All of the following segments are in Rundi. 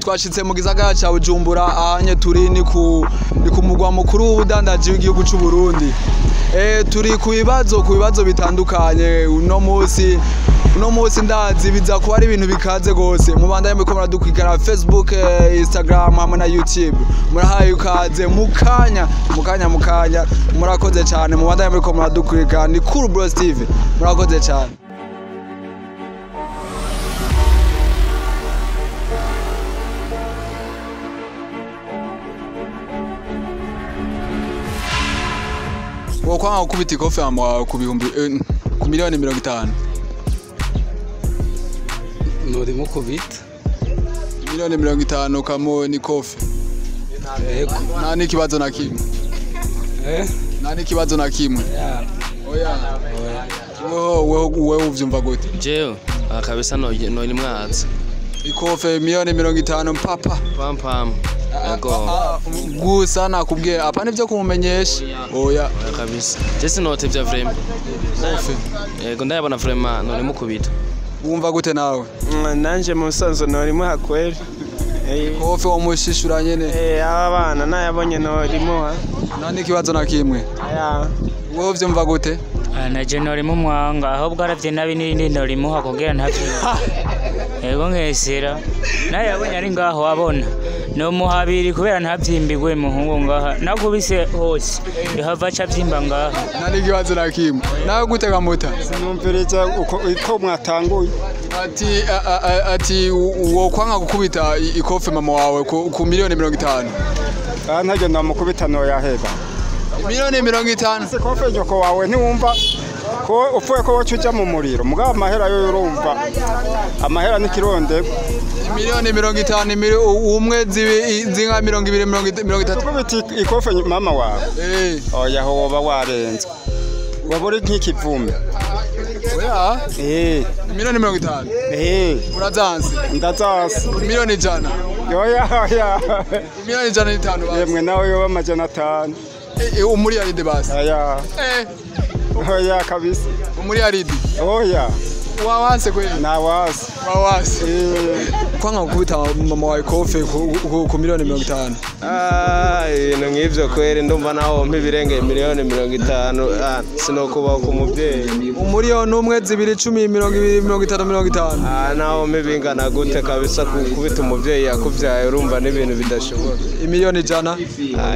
twashitse mu gisagara ca Bujumbura ahanye turi ni ku mugwa mukuru w'ubudandaji w'igihugu c'u Burundi. Turi ku bibazo bitandukanye uno munsi ndazi biza kuba ari ibintu bikaze gose. Mubandanye muriko muradukwigara Facebook, Instagram hamwe na YouTube. Murahaye ukaze mukanya murakoze cyane. Mubandanye muriko muradukwigara ni Cool Bros TV. Murakoze cyane. Wokwanga gukubita ikofe wawe ku miliyoni 50. Nuri mukubita miliyoni 50 kamo ni kofe. Nta n'ikibazo na kimwe. Nta n'ikibazo na kimwe. Oya. Wewe uvyumva gute? Jewe akabisa noli mwaza. Ikofe miliyoni 50 papa. Pam. Ego. Gusa nakubwira apa nivyo kumumenyesha. Oya kabisa. Jesi note vya vrema. Kofe. Ego ndayabona vrema noli mukubita. Wumva gute nawe? Nanje mu musanzo noli muha kweli. Kofe wamushishura nyene. Aba bana nayabonye noli muha. Nta n'ikibazo na kimwe. Aya. Wowe uvyumva gute? Naje noli mu mwanga ahubwo aravye nabi n'indi noli muha kugira ntavyo. Ego nkesera. Nayabonye ari ngaho abona. No muhabiri kubera ntavyimbigwe muhungu ngaha. Nakubise hose. Ihava ca vyimba ngaha. Nta n'ikibazo na kimwe. Nawe gutega mota? Sinumviriza uko mwatanguye. Ati wokwanga gukubita ikofe mama wawe ku miliyoni 50. Ntajya ndamukubita no yaheba. Miliyoni 50. Se kofe njoko wawe ntiwumva ko upfuye ko wacuja mu muriro mugabo amahera yo urumva amahera n'ikironde miliyoni 50 umwe zinga 230. Kubita ikofe mama wawe oya ho woba warenze waburi nk'ikivume oya miliyoni 50 urazanze ndazanze miliyoni 100 oya miliyoni 105 yemwe nawe yoba amajana 5 umuriyaride basi oya oya kabisa umuriyaride oya wawanse kweli nawase kwanga gukubita mama wawe kofe ku miliyoni 50. Ibintu nk'ivyo kweli ndumva naho mpibirenge miliyoni 50 sinokubaho ku muvyeyi umuriyoni umwe 2 10 20 30 naho mpibingana gute kabisa kubita umuvyeyi yakuvyaye urumva n'ibintu bidashoboka. Miliyoni 100.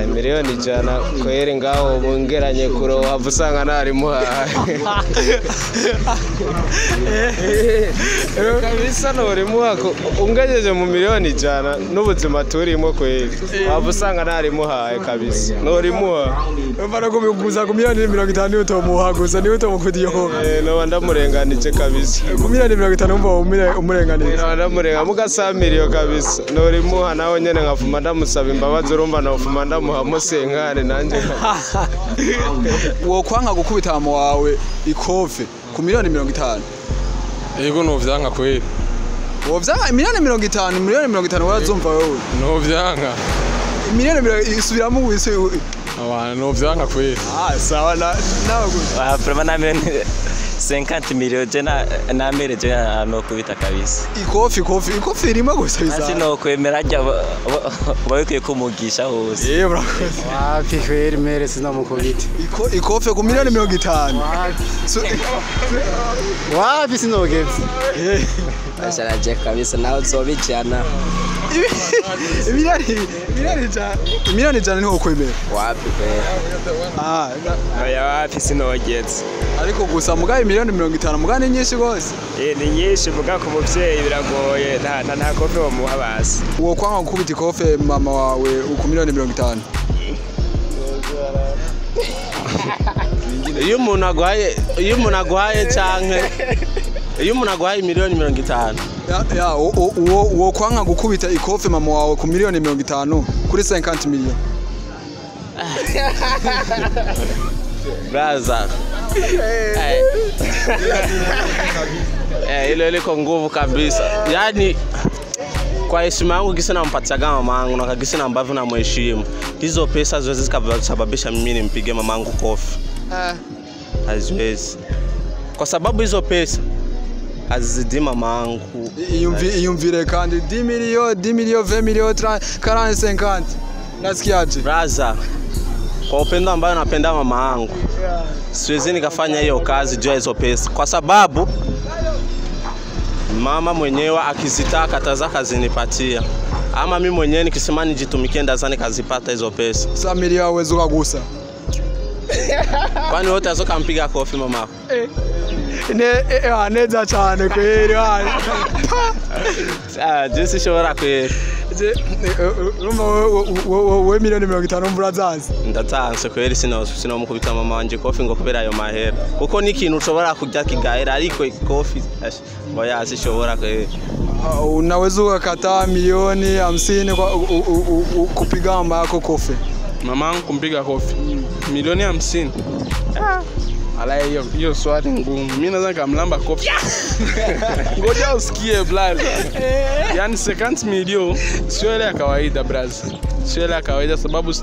Miliyoni 100 kweli ngaho bungeranye kuroha usanga nari muhaye kabisa nori muhako ungejeje mu miliyoni 100 n'ubuzima turimo kweli waba usanga nari muhaye kabisa nori muha umva ko biguza ku miliyoni 50 utomuha gusa ni utomukudiyo no ndamurenganije kabisa ku miliyoni 50 umva umurenganije ndamurenga mugasamiriyo kabisa nori muha naho nyene nkafuma ndamusaba imbabazi urumva nafuma ndamuha musenkane nanje wo kwanga gukubita mama wawe ikofe ku miliyoni 50. Ego no vyanka kweli. Wovyanga miliyoni 50 warazumva wewe. No vyanka. Miliyoni isubiramo wese. Abantu no vyanka kweli. Sawa nawe gusa. Vraiment na miliyoni 50 millions na mereje no kubita kabisa. Ikofi irimo gusa biza. Sino kwemera ajya bayukiye kumugisha hose. Murakoze. Wapi kweli mere sinamukubita. Ikofi ku miliyoni 50. Wapi sinogeze. Asharaje kabisa nawe uzobijana. Miliyoni 100 niho kwemera. Wapi kweli. Oya wapi sinogeze. Ariko gusa mugaye miliyoni 50 mugane nyinshi gose. Ni nyinshi muga ku muvyeyi biragoye nta kofe wo muha basi. Wo kwanga gukubita ikofe mama wawe ku miliyoni 50. Iyo umuntu agwaye canke iyo umuntu agwaye miliyoni 50. Wo kwanga gukubita ikofe mama wawe ku miliyoni 50 kuri 50 million. Braza. Ile liko nguvu kabisa. Yaani kwa heshima yangu kisa nampatiaga mamangu na kagisi na ambavyo namheshimu. Hizo pesa zote zikasababisha mimi nimpige mamangu kofi. Haziwezi. Kwa sababu hizo pesa hazizidi mamangu iyumvire kandi 10 millions 20 millions 30 40 50 nasikiaje Braza, kwa upendo ambayo napenda mama yangu siwezi nikafanya hiyo kazi juu ya hizo pesa, kwa sababu mama mwenyewe akizitaka atazaka zinipatia, ama mimi mwenyewe nikisema nijitumikie ndazani kazipata hizo pesa. Sasa milioni uwezo kugusa Kwani wote azoka mpiga kofi mama? Neza cyane kweli Jesi shobora kweli. we milioni 50 mburazazi Ndatanse kweli sino mukubita mama wanje kofi ngo kubera ayo mahera. Kuko ni ikintu ushobora kujya kigaira ariko kofi oya sishobora kweli. Unaweza ukakata milioni 50 kupiga mama yako kofi. Mamangu kumpiga kofi milioni 50. Ala hiyo swali ngumu. Mimi naweza nikamlamba kofi. Ngoja usikie blaza. Yaani 50 milioni sio ile ya kawaida braza. Sio ile ya kawaida sababu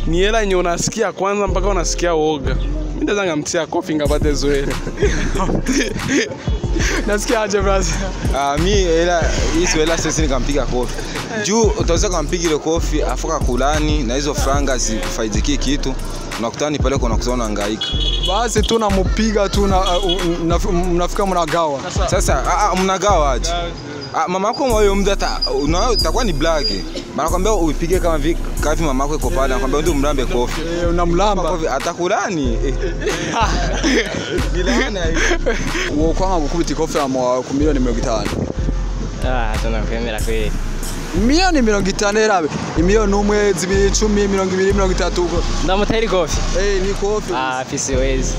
ni hela yenye unasikia kwanza mpaka unasikia uoga. Mimi naweza ngamtia kofi ngapate zoea. Nasikia aje braza? Mimi hizo hela sasa nikampiga kofi. Juu utaweza kumpiga ile kofi afuka kulani na hizo franga zikufaidiki kitu. Unakutana ni pale kuna kuona hangaika. Basi tunamupiga tu mnafika mnagawa. Sasa mnagawa aje? Mama yako moyo mdata utakuwa ni black. Anakuambia uipige kama vile kavi mama yako iko pale, anakuambia ndio mrambe kofi. Unamlamba kofi atakulani. Bilana uwo kwanga gukubita kofi ama ku milioni 50. Tunakwemera kweli. Milioni 50 erabe. Milioni 1 2 10 20 30 uko. Ndamutera kofi. Ni kofi. Siwezi.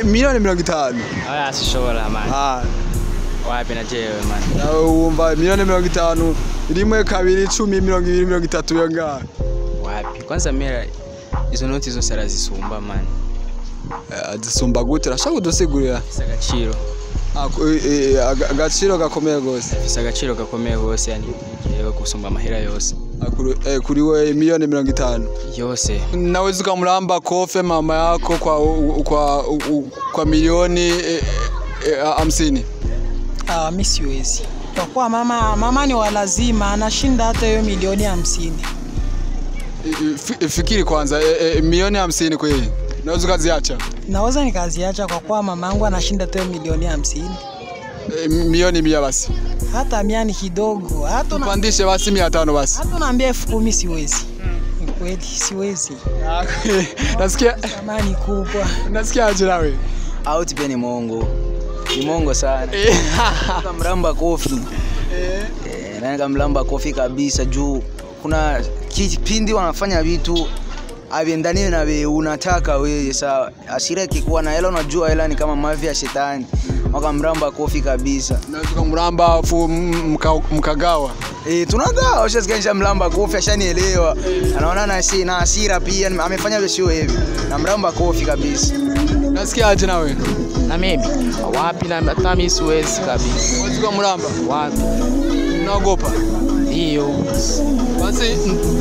Milioni 50. Sishobora man. Wapi na jewe man. Wumva milioni 50 rimwe kabiri 10 20 30 yanga. Wapi? Kwanza mera izo noti zo sara zisumba man. Azisumba gute rashaka kudusigurira. Agaciro. Agaciro gakomeye gose. Agaciro gakomeye gose yani yewe kusumba amahera yose. Kuri we milioni 50 yose. Naweza kumlamba kofi mama yako kwa milioni 50. Mimi siwezi. Kwa kuwa mama ni walazima anashinda hata hiyo milioni 50. Fikiri kwanza milioni 50 kweli. Naweza kaziacha? Naweza nikaziacha kwa kuwa mamangu anashinda hata hiyo milioni 50. Milioni 100 basi. Hata 100 ni kidogo. Hata tupandishe basi 500 basi. Hata naambia 10,000 siwezi. Kweli siwezi. Nasikia thamani kubwa. Nasikia aje nawe? Out pia ni mongo. Ni mongo sana. Kamramba kofi. Na kamramba kofi kabisa juu kuna kipindi wanafanya vitu aviendani na wewe unataka wewe sawa. Asireki kuwa na hela, unajua hela ni kama mavi ya shetani. Wakamramba kofi kabisa. Na tukamramba afu mkagawa. Tunagawa, ushasikia mlamba kofi ashanielewa. Anaona na hasira pia amefanya visio hivi. Na mramba kofi kabisa. Nasikia aje nawe? Na mimi wapi na hata mimi siwezi kabisa. Wewe tukamramba? Wapi? Unaogopa? Hiyo.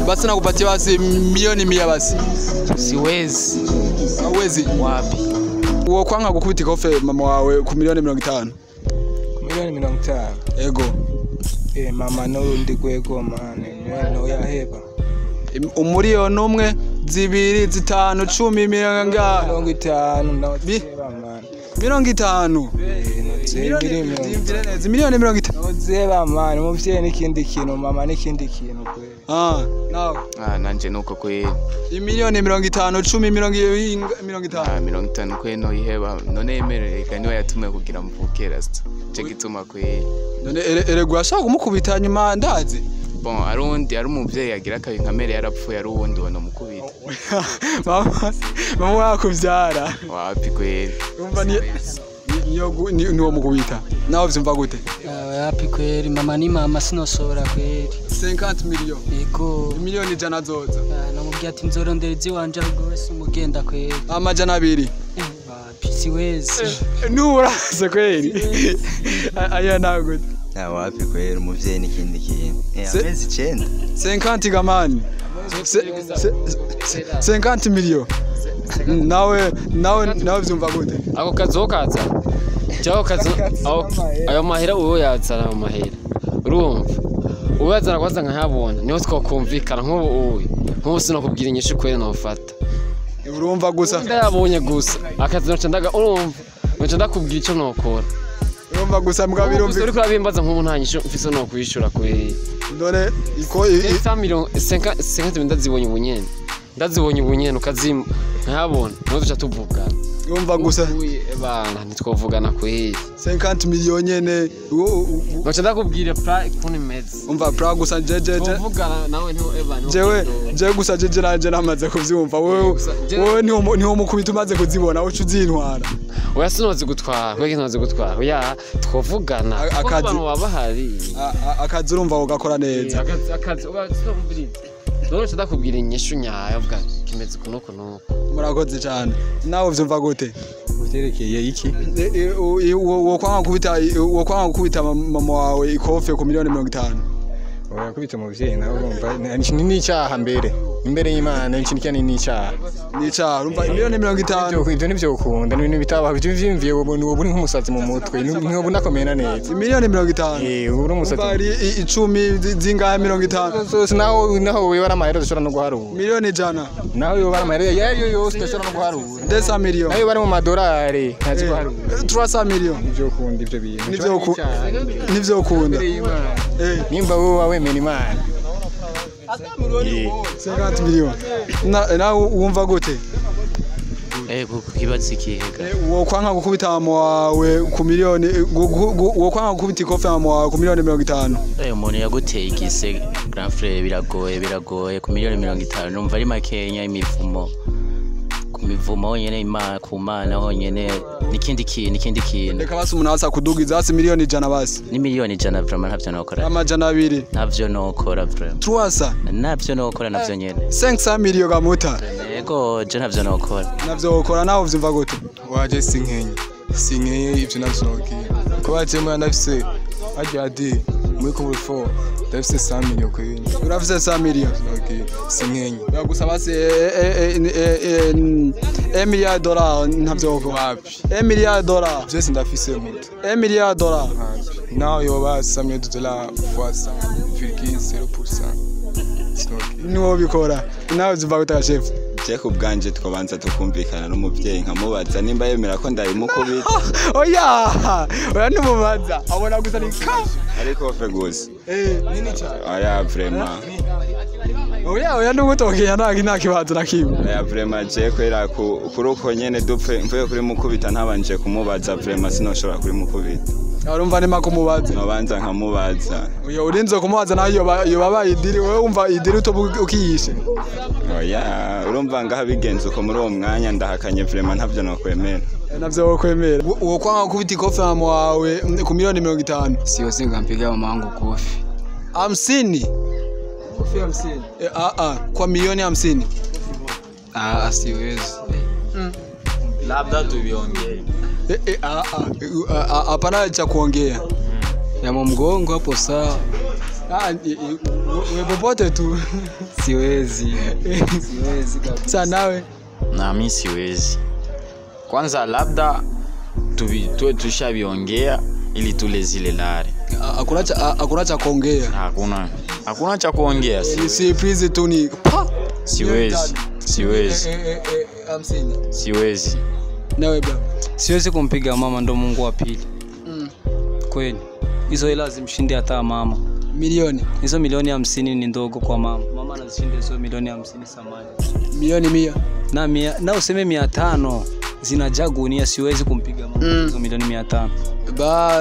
Basi nakupatia basi milioni 100 basi. Siwezi. Hauwezi? Wapi? Uwo kwanga gukubita kofi mama wawe ku milioni 50. Ku milioni 50. Ego. Mama no ndi kwego mane no yaheba. Umuriyo numwe 2 5 10 miliyanga 50 no zeba mane. 50. Milioni 50. No zeba mane muvye n'ikindi kintu mama n'ikindi kintu kweli. Nawe. Nanje nuko kweli. Milioni 50 10 50. 50 kweno iheba none yemerere kandi wayatume kugira mvukera sta. Je gituma kweli. None eregwa ashaka kumukubita nyuma ndazi. Bon, ari umuvyeyi yagira akabi nkamere yarapfuye ari uwundi wana mukubita. Mama wakuvyara. Wapi kweli. Umva ni wo mukubita. Nawe vyumva gute? Wapi kweli mama ni mama sinosobora kweli. 50 milioni. Yego. Milioni jana zoza. Namubwiye ati nzoronderezi wanje rwose umugenda kweli. Amajana 2. Wapi siwezi. Nurase kweli. Aya nago. Wapi kweli umuvyeyi n'ikindi kintu. Amezi 9. 50 gamani. 50 milioni. Nawe vyumva gute? Ako kazokaza. Jaho kazo ayo mahera uwo yazana mu mahera. urumva ubaza nakwaza nkahabona niho twakumvikana nk'ubu sinakubwira inyishu kwere nofata urumva gusa ndayabonye gusa akazi noca ndaga urumva noca ndakubwira icyo nokora urumva gusa mbwa birumva uriko urabimbaza nk'ubu nta nyishu mfise no kwishura kwere dore iko 50 ndazibonye ubunyene ukazima nkahabona niho duca tuvugana urumva gusa bana ntitwovugana kwere 50 million nyene noca ndakubwira kuni meze umva pra gusa jeje tuvugana nawe niho ebana jewe gusa jeje nanje namaze kuvyumva wewe niho mukubita umaze kuzibona ucu zintwara oya sinoze gutwara kwege sinoze gutwara oya twovugana akazi wabahari akazi urumva ugakora neza akazi ubasombiriza none ndakubwira inyishu nyayo bwa kimeze kuno murakoze cyane nawe vyumva gute uterekeye iki wo kwanga kubita mama wawe ikofe ku miliyoni 50 oya kubita umuvyeyi nawe urumva ni icyaha imbere y'Imana n'ikintu n'icyaha urumva miliyoni 50 ibyo nivyo ukunda n'ibintu bitabaho ibyo vyimviye ubu ni nk'umusazi mu mutwe niho bunakomena neza miliyoni 50 uri umusazi bari 10 zingahe 50 so naho wewe baramahera dushora no guharura miliyoni 100 naho wewe baramahera yayo yose dushora no guharura 200 millions nayo bari mu madolari ntazi guharura 300 millions nivyo ukunda ivyo bintu nivyo ukunda nimba wowe wemera Imana 50 millions na wumva gute kukibaza ikihega wo kwanga gukubita mama wawe ku miliyoni wo kwanga gukubita ikofe mama wawe ku miliyoni 50 umuntu yaguteye igise grand frère biragoye ku miliyoni 50 numva ari makenya imivumo ku mivumo honyene ku Mana honyene nikindi kintu reka basi umuntu asa kudugiza hasi miliyoni 100 basi ni miliyoni 100 vraiment ntavyo nokora amajana 2 ntavyo nokora vraiment 300 ntavyo nokora navyo nyene 500 million gamuta yego je ntavyo nokora navyo ukora nawe uvyumva gute waje sinkenye ivyo navyonogira ko waje mwana ndafise ajadi muri ko before ndafise 100 million kwenye urafise 100 million okay sinkenye bagusaba se $1 milliard ntavyo ukora wapi $1 milliard byose ndafise muto $1 milliard now yoba $100 fois 1,0% niwo bikora nawe uvyumva gute chef Jeko bwanje twabanza tukumvikana n'umuvyeyi nkamubaza nimba yemera ko ndabimukubita oya numubaza abona gusa ni ka ariko fe gusa nini cyane oya vraiment oya n'ugutokenya nta kibazo nakimwe oya vraiment je kwera kuruko nyene dupfe mvuye kuri mukubita ntabanje kumubaza vraiment sinoshobora kuri mukubita urumva nima kumubaza nabanza nkamubaza uyo urinze kumubaza nayo yoba idiri wewe umva idiri ukiyishe oya urumva ngaha bigenze uko muri uwo mwanya ndahakanye vraiment ntavyo nokwemera navyo wokwemera uwo kwanga kubita ikofe mama wawe ku miliyoni 50 sio singampiga mama wangu kofi 50 kofi 50 kwa milioni 50 siwezi labda tuviongee hapana cha kuongea ya mgongo hapo sawa wewe popote tu siwezi kabisa nawe na mimi siwezi kwanza labda tushaviongea ili tule zile lari hakuna cha kuongea hakuna cha kuongea si please tu ni siwezi nawe baba siwezi kumpiga mama, ndo Mungu wa pili. Kweli hizo hela zimshinde hata mama. Milioni hizo milioni 50 ni ndogo kwa mama. Mama anazishinda hizo milioni 50 samani. Milioni 100 na useme 500 zinajaa gunia, siwezi kumpiga mama hizo milioni 500.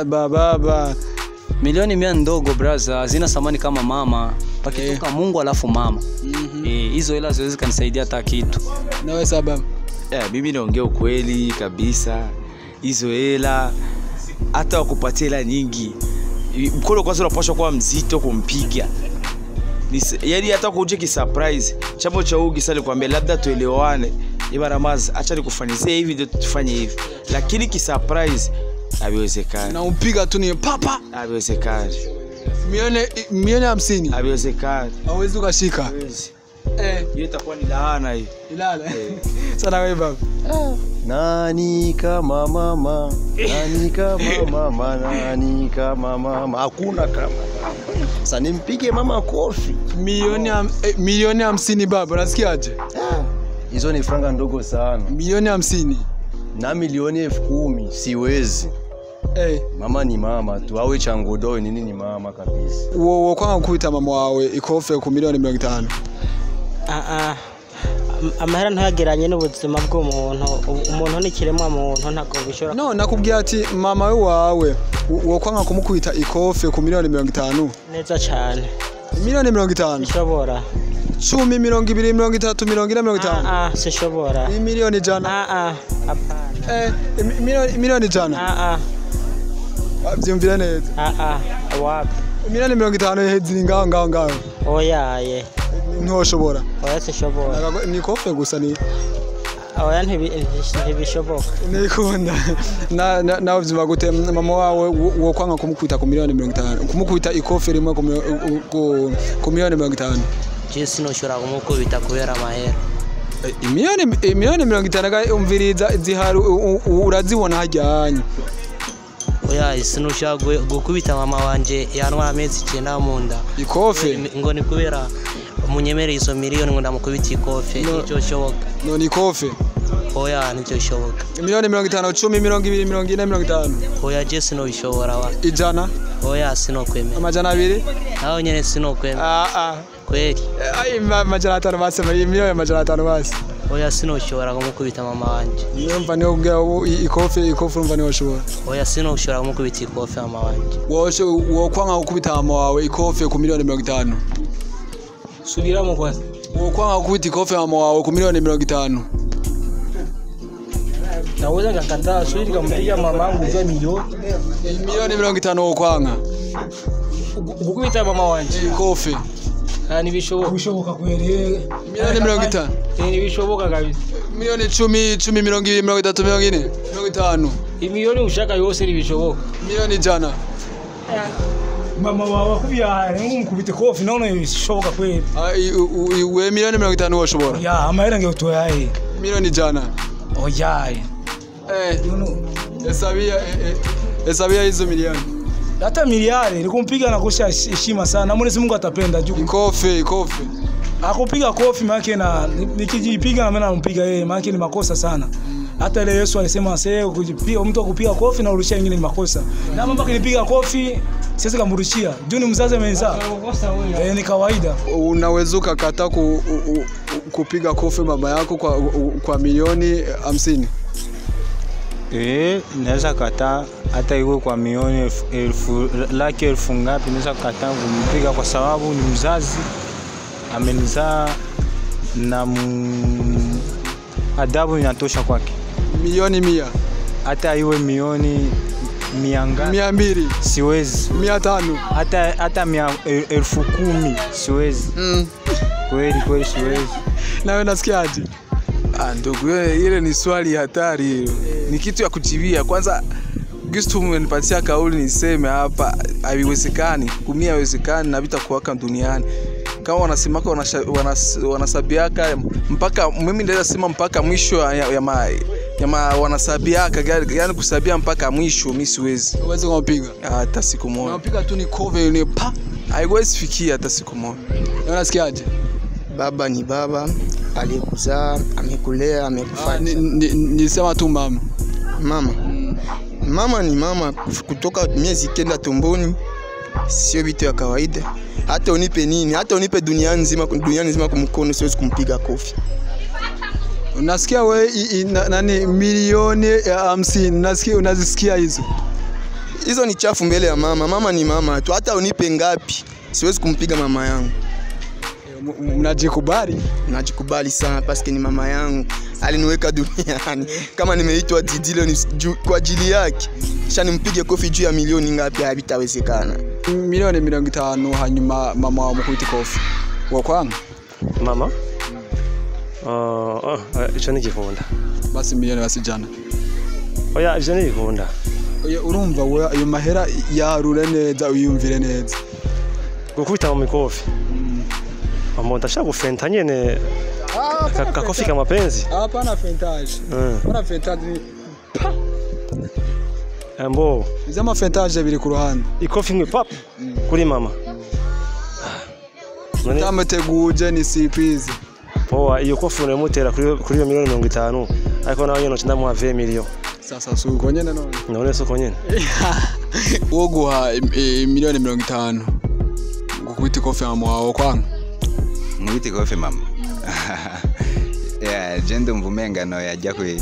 Baba milioni 100 ndogo brother, zina samani kama mama. Pakitoka Mungu alafu mama. Hizo hela ziwezi kanisaidia hata kitu. Nawe sababu mimi naongea ukweli kabisa. Hizo hela hata wakupatia hela nyingi, mkono kwanza unapaswa kuwa mzito kumpiga. Yaani hata kuje ki surprise chamo cha ugi sasa nikwambia labda tuelewane, Ramazi acha nikufanyie hivi ndio tufanye hivi, lakini ki surprise habiwezekani. Na umpiga tu ni papa, habiwezekani. Milioni 50 habiwezekani. Hawezi ukashika. Hiyo itakuwa ni laana hiyo. Ilala. Sana wewe baba. Nani kama mama, nani kama mama, nani kama mama, hakuna kama. Sasa nimpige mama kofi. Milioni 50 baba, unasikiaje? Hizo ni franga ndogo sana. Milioni 50 na milioni 10,000 siwezi. Mama ni mama tu, awe changodo nini ni mama kabisa. Wowe kwanga kuita mama wawe ikofe ku milioni 50. Amahera ntageranye n'ubuzima bw'umuntu. Umuntu ni kiremwa muntu ntago bishora. No nakubwiye ati mama wawe wo kwanga kumukubita ikofe ku milioni 50. Neza cyane. Milioni 50. Bishobora. 10, 20, 30, 40, 50. Sishobora. Milioni jana. Hapana. Milioni jana. Byumvira neza. Wapi? Milioni 50 heziri ngaho. Oyaye. Ntoshobora. Oya sishobora. Ni kofe gusa ni. Oya ntibishoboka. Nikunda. Na ubuzima gute mama wawe wo kwanga kumukubita ku milioni 50. Kumukubita ikofe rimwe ku milioni 50. Jesi no shora kumukubita kubera amahera. Milioni 50 umviriza zihari urazibona hajyanye. Oya sinushaka gukubita mama wanje yanwa amezi 9 mu nda. Ikofe ngo ni kubera umunyemere izo miliyoni ngo ndamukubita ikofe nicyo shoboka. No ni ikofe. Oya nicyo shoboka. Milioni 50, 10, 20, 40, 50. Oya Jesi no bishobora wa. Ijana. Oya sino kwemera. Amajana 2. Naho nyene sino kwemera. Kweli. Amajana 5 base milioni amajana 5 base. Oya sino shobora kumukubita mama wanje. Yumva ni ubwa ikofe umva ni washobora. Oya sino shobora kumukubita ikofe mama wanje. Wo kwanga gukubita mama wawe ikofe ku milioni 50. Subira mu kwaza. Wo kwanga gukubita ikofe mama wawe ku milioni 50. Naweza ngakataa swali kumpiga mama wangu kwa milioni 50 wo kwanga. Gukubita mama wanje ikofe. Bishoboka kweli. Milioni 50. Ni bishoboka kabisa. Milioni 10, 20, 30, 40, 50. Milioni ushaka yose ni bishoboka. Milioni jana. Mama wawe kubya ngumukubite kofi none bishoboka kweli. We milioni 50 washobora. Ya amahera ngeotoyaye. Milioni jana. Oyaye. Hesabia hizo milioni. Hata miliari nikumpiga na kusha heshima sana. Mwenyezi Mungu atapenda juu. Ikofe. Akupiga kofi maana na nikijipiga na mimi nampiga yeye maana ni makosa sana. Hata ile Yesu alisema kujipiga mtu akupiga kofi na urudishia wengine ni makosa. Na mama kinipiga kofi siwezi kumrudishia. Juu ni mzazi mwenza. Ni kawaida. Unaweza ukakata kupiga kofi mama yako kwa milioni 50. Naweza kataa hata iwe kwa milioni 1,000 ngapi, naweza kataa kumpiga kwa sababu ni mzazi amenizaa na adabu inatosha kwake. Milioni 100 hata iwe milioni 200 siwezi. 500 hata 10,000 siwezi. Kweli siwezi. Nawe nasikiaje? Ndugu ile ni swali hatari hilo. Ni kitu ya kujibia. Kwanza Gistu mmenipatia kauli niseme hapa haiwezekani. Kumia haiwezekani na vitakuwaka duniani. Kama wanasemaka wanasabiaka mpaka mimi ndio nasema mpaka mwisho ya wanasabiaka yani kusabia mpaka mwisho mimi siwezi. Uweze kumpiga. Hata siku moja. Unapiga tu ni cover ni pa. Haiwezi fikia hata siku moja. Unasikiaje? Baba ni baba, aliyekuzaa, amekulea, amekufanya. Nisema tu mama. Mama ni mama kutoka miezi 9 tumboni. Sio vitu ya kawaida. Hata unipe nini, hata unipe dunia nzima kwa mkono siwezi kumpiga kofi. Unasikia wewe nani milioni 50 nasikia unazisikia hizo? Hizo ni chafu mbele ya mama. Mama ni mama tu, hata unipe ngapi siwezi kumpiga mama yangu. Mnajikubali? Najikubali sana paske ni mama yangu. Aliniweka duniani. Kama nimeitwa Didilo ni kwa ajili yake. Kisha nimpige kofi juu ya milioni ngapi havitawezekana. Milioni 50 hanyuma mama wa mkuiti kofi. Wa kwangu? Mama? Ico ni gikunda. Basi milioni basijana. Oya ivyo ni gikunda. Oya urumva we ayo mahera yarure neza uyumvire neza. Gukubita mu mikofi. Mama ndashaka gufenta nyene Kakofi kama mapenzi. Hapana fentage. Hapana fentage. Ambo. Izama fentage biri ku ruhande. Ikofi ngwe pap. Kuri mama. Tamuteguje ni surprise. Poa, iyo kofi unemutera kuri iyo miliyoni 50. Ariko nawe nyene ncinda muha 20 million. Sasa suko nyene none. None suko nyene. Wo guha miliyoni 50. Gukubita kofi mama wawe kwanga. Ngubita kofi mama. Yeah, jendo mvumenga no yajya kweli.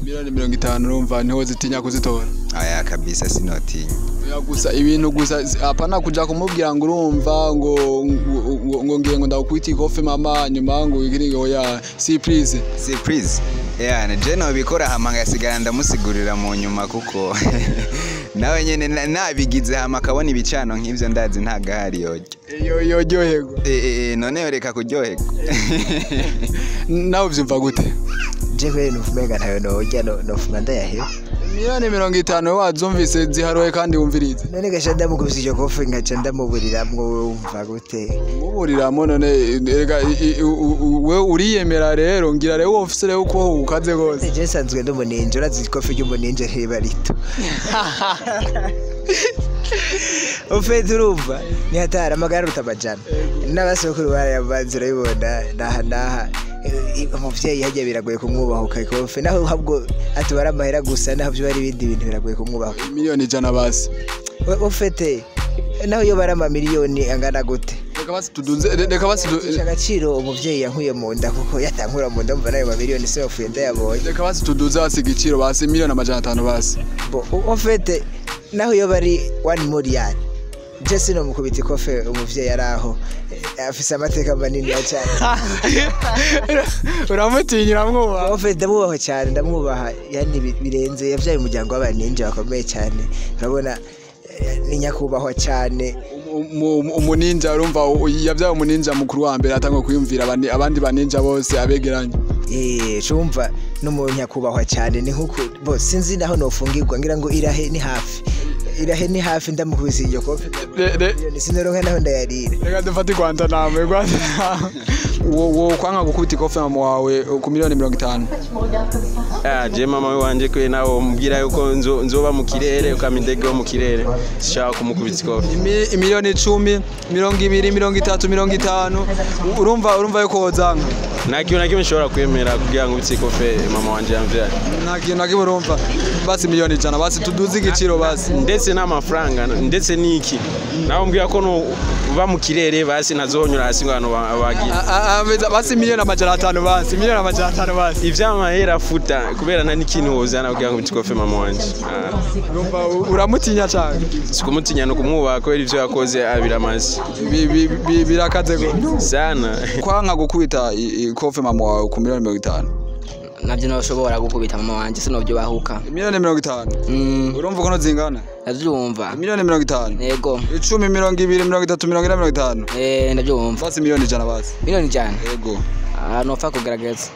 Miliyoni 50 urumva niho zitinya kuzitora. Aya kabisa sinotinya. Ya gusa ibintu gusa apana kuja kumubwira ngo urumva ngo ngiye ngo ndakubita kofi mama nyuma ngo igiringo ya surprise. Surprise. Yeah, na jeno bikora hama ngasigara ndamusigurira mu nyuma kuko nawe nyene nabigize hama kabona ibicano nk'ivyo ndazi ntagahari yoryohego. None reka kuryohego. Nawe uvyumva gute? Je kweli nuvumenga ntayo nojya nofunga ndayahe. Miliyoni 50 wazumvise ziharoye kandi wumvirize. None gasha ndamukubisije kofi ngaca ndamuburiramwo wumva gute? Muburiramwo none rega we uriyemera rero ngira rero office rero uko ukaze gose. Je sanzwe ndumunenje urazi kofi ry'umunenje riba rito. Ufite urumva ni hatara amagara utabajana. N'abasokuru barayabanzira bibona naha umuvyeyi hajya biragoye kumwubahuka kofi naho habwo atubara amahera gusa naho byo bari ibindi bintu biragoye kumwubahuka. Miliyoni 100 basi. Ufite naho yo barama miliyoni angana gute? Reka basi tudunze agaciro umuvyeyi yankuye mu nda kuko yatankura mu nda mva nayo miliyoni se wafuye ndayabonye. Reka basi tuduze hasi igiciro basi miliyoni 500 basi. Ufite naho yo bari 1 million. Jesse no mukubita kofi umuvyeyi araho afise amateka manini ya cyane. Uramutinyira mwubaha. Ufite ndamubaho cyane ndamwubaha yani birenze yavyaye umuryango w'abaninja bakomeye cyane. Urabona ni nyakubahwa cyane. Umuninja urumva yavyaye umuninja mukuru wa mbere atangwa kuyumvira abandi baninja bose abegeranye. Cumva n'umuntu nyakubahwa cyane ni nkuko bo sinzi naho nofungirwa ngira ngo irahe ni hafi ndamukubise iyo kofi. Sinoronka naho ndayarira. Reka dufate kwanta namwe wo kwanga gukubita kofi mama wawe ku miliyoni 50. Je mama wanje kwe nawo mubwira yuko nzoba mu kirere ukamindege wo mu kirere sishaka kumukubita kofi. Miliyoni 10, 20, 30, 50 urumva yuko wozanga. Nakiyo nshobora kwemera kugira ngo ubitse kofi mama wanje yamvya. Nakiyo urumva basi miliyoni 100 basi tuduze igiciro basi. Ndetse n'amafaranga ndetse niki nawo mbwira ko no uba mu kirere basi nazohonyura hasi ngo abantu bagira basi miliyoni 500 basi miliyoni 500 basi ivyamahera futa kubera nta n'ikintu wozana kugira ngo bitikofe mama wanje. Uramutinya cyane? Sikumutinya no kumwubaha ko ivyo yakoze abiramaze birakaze go sana. Kwanga gukubita kofi mama wawe ku miliyoni 50. Nabyo nashobora gukubita mama wanje sinovyo bahuka. Miliyoni 50. Urumva ko no zingana? Ndavyumva. Miliyoni 50. Yego. 10, 20, 30, 40, 50. Ndavyumva. Basi miliyoni 100 basi. Miliyoni 100. Yego. Nopfa kugerageza.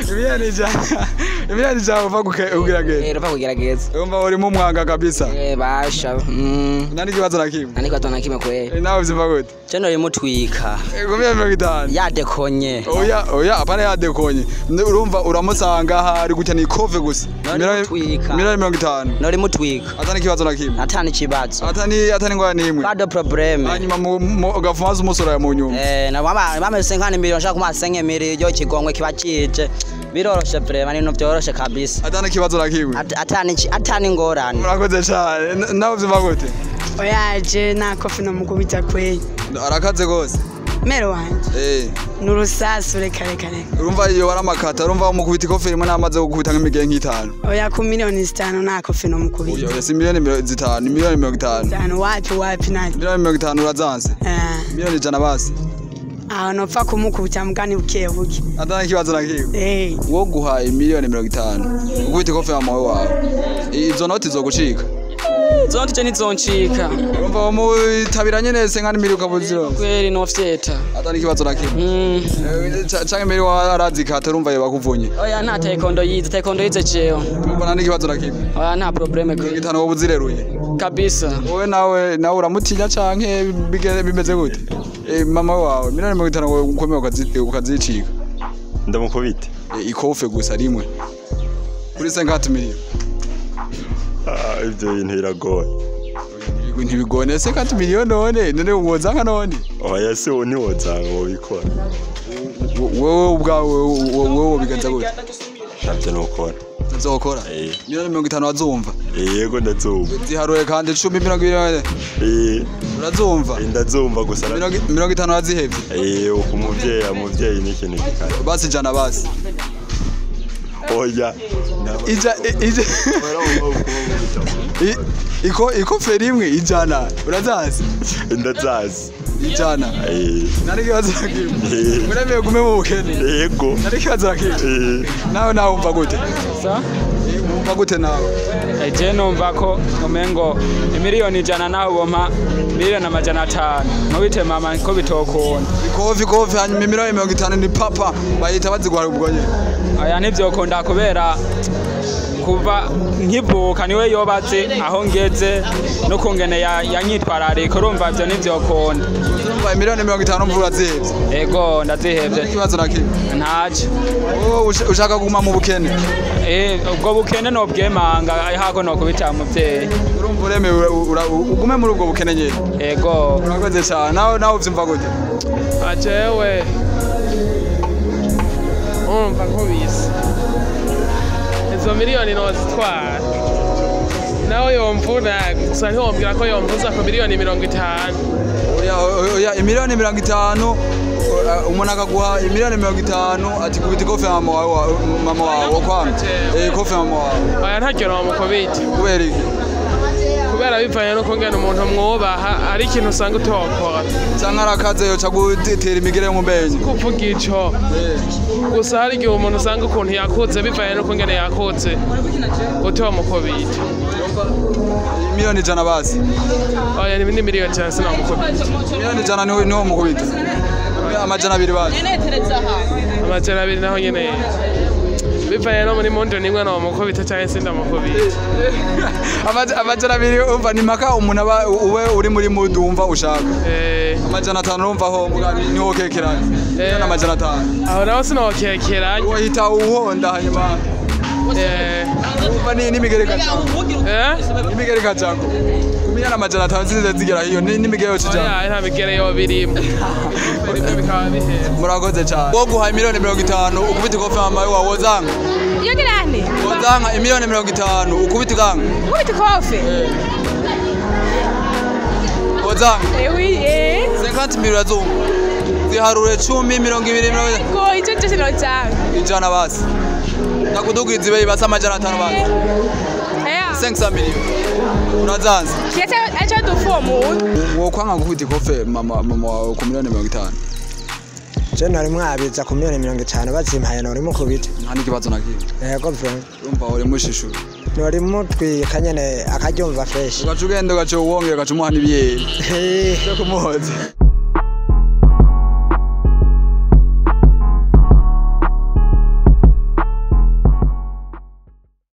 Miliyoni 100 uva kugerageza. Nopfa kugerageza. Urumva uri mu mwanga kabisa. Basha. Nani kibazo nakimwe? Nani kibazo nakimwe kweli. Nawe uziva gute? Cyano rimutwika. Miliyoni 50. Yadekonye. Oya apana yadekonye. Urumva uramusanga hari gutya ni kove gusa. Miliyoni 50. Nori mutwika. Atani kibazo nakimwe. Atani kibazo. Atani ngwa nimwe. Bado problem. Hanyuma ugafumaza umusoro ya mu nyuma. Na mama 50 million shaka kuma 5 million yo kigongwe kibakije. Biroroshe vraiment nino byoroshe kabisa. Atani kibazo nakimwe. Atani ngorane. Murakoze cyane. Nawe uziva gute? Oyaje na kofi no mukubita kweli. Arakaze gose. Mero wanje. Nurusasu reka. Urumva iyo baramakata urumva umukubita kofi rimwe namaze gukubita nk'imigenge 5. Oya ku miliyoni 5 na kofi no mukubita. Oya si miliyoni 5, miliyoni 50. Cyane wapi nani? Miliyoni 50 urazanse. Miliyoni 100 basi. Nopfa kumukubita mugani bukebuke. Atani kibazo nakiwe. Wo guhaye miliyoni 50. Ukubita kofi mama wawe. Izo noti zogucika. Zonti je nizoncika. Urumva mutabiranye nese nkani miri ukabuziro. Kweli no fyeta. Atani kibazo nakimwe. Canke miri warazikata urumva ye bakuvunye. Oya nta taekwondo yize jeyo. Urumva nani kibazo nakimwe. Oya nta probleme kweli. Gitano wo buzireruye. Kabisa. Wowe nawe uramutinya canke bimeze gute? mama wawe miliyoni 50 ukomeye ukazicika ndamukubite ikofe gusa rimwe kuri 50 miliyoni. Ibyo bintu biragoye ntibigone 50 miliyoni none wozanga none oya se woni wozanga wobikora wowe ubwawe wowe biganza gute ntabyo nokora nzokora miliyoni 50 wazumva yego ndazumva ziharuye kandi 10 20 urazumva ndazumva gusa 50 wazihevye umuvyeyi n'ikintu gikara basi jana basi oya iko feri imwe ijana urazazi ndazazi ijana nari kibazo kimwe muremeye gume mu bukene yego nari kibazo kimwe nawe wumva gute wumva gute nawe je numva ko umengo miliyoni 100 naho bompa miliyoni 500 mubite mama ko bitokunda ikofi hanyuma miliyoni 50 ni papa bayita bazigwara ubwo nyene aya ntivyokunda kubera kuva nkivuka niwe yobaze aho ngeze no kungene yanyitwararika urumva ivyo ntivyokunda urumva miliyoni 50 mvura zihevye ego ndazihevye ikibazo nakimwe ntaje ushaka kuguma mu bukene ubwo bukene nobwemanga hako nokubita muvyeyi urumva uremewe ugume muri ubwo bukene nyene ego urakoze cyane nawe uvyumva gute ajewe umva nkubise izo miliyoni nozitwara nawe yomvuna gusa ntiwombwira ko yomvuza ku miliyoni 50 oya miliyoni 50 umuntu akaguha miliyoni 50 ati kubita ikofe mama wawe kwanga ikofe mama wawe oya ntacyo nomukubita kubera iki kubera bivanye no kungena umuntu mwubaha ari ikintu usanga utokora cyangwa arakaze yoca gutera imigere mu mbenyi kuvuga ico gusa hari igihe umuntu usanga ukuntu yakuze bivanye no kungena yakuze utomukubita miliyoni 100 basi oya ni miliyoni 100 sinamukubita miliyoni 100 niho mukubita amajana 2 basi amajana 2 naho nyene bivanye no muri mondo nimwe no mukubita cyangwa se ndamukubita amajana 2 umva ni maka umuntu aba uwe uri muri mood umva ushaka amajana 5 urumva ho niho kekeranye amajana 5 aho naho sinokekeranye wahita uhonda hanyuma umva ni migereka imigereka cyako kumiyana amajana 5 zize zigera hiyo ni migero cyane oya nta migere yo birimo bikaba bihe murakoze cyane wo guha miliyoni 50 ukubita ikofe mama wawe wozanga iyo girane wozanga miliyoni 50 ukubita ganga ukubita ikofe wozanga oui 50 miliyoni zo ziharure 10 20 ko icyo cyo kinozanga ijana basi nakudugiza ibe basa amajana 5 basi 500 miliyoni unazanza kiete acha dufomu wo kwanga gukubita ikofe mama wawe ku miliyoni 50 je nari mwabiza ku miliyoni 50 bazimpaye nari mukubita nta nikibazo nakiri yego friend urumva uri mushishu nari mutwika nyene akaryumva fresh ugacugende ugace wongera ugace umuha n'ibiyeri cyo kumuhoza